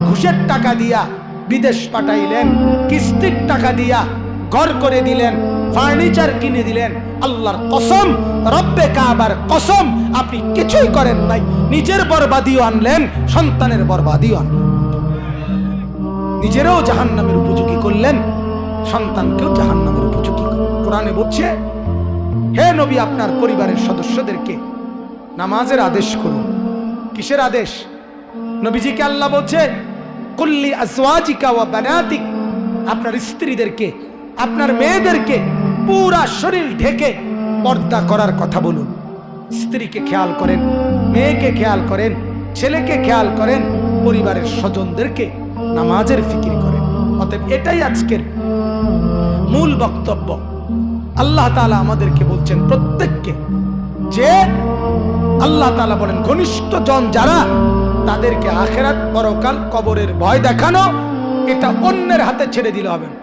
ঘুষের টাকা দিয়া বিদেশ পাঠাইলেন, কিস্তির টাকা দিয়া ঘর করে দিলেন, ফার্নিচার কিনে দিলেন। আল্লাহর কসম, রব্বে কাবার কসম, আপনি কিছুই করেন নাই। নিজের বরবাদিও আনলেন, সন্তানের বরবাদিও আনলেন। নিজেরও জাহান্নামের উপযোগী করলেন, সন্তানকেও জাহান্নামের উপযোগী করলেন। কোরআনে বলছে, হে নবী, আপনার পরিবারের সদস্যদেরকে নামাজের আদেশ করুন। কিসের আদেশ? নবীজিকে আল্লাহ বলছে, কুল্লি আজওয়াজিকা ওয়া বানাতিক, আপনার স্ত্রীদেরকে, আপনার মেয়েদেরকে পুরা শরীর ঢেকে পর্দা করার কথা বলুন। স্ত্রীকে খেয়াল করেন, মেয়েকে খেয়াল করেন, ছেলেকে খেয়াল করেন, পরিবারের স্বজনদেরকে নামাজের ফিকির করেন। অতএব এটাই আজকের মূল বক্তব্য। আল্লাহ তাআলা আমাদেরকে বলছেন প্রত্যেককে, যে আল্লাহ তাআলা বলেন ঘনিষ্ঠ জন যারা, তাদেরকে আখিরাত, পরকাল, কবরের ভয় দেখানো, এটা অন্যের হাতে ছেড়ে দিলে হবে না।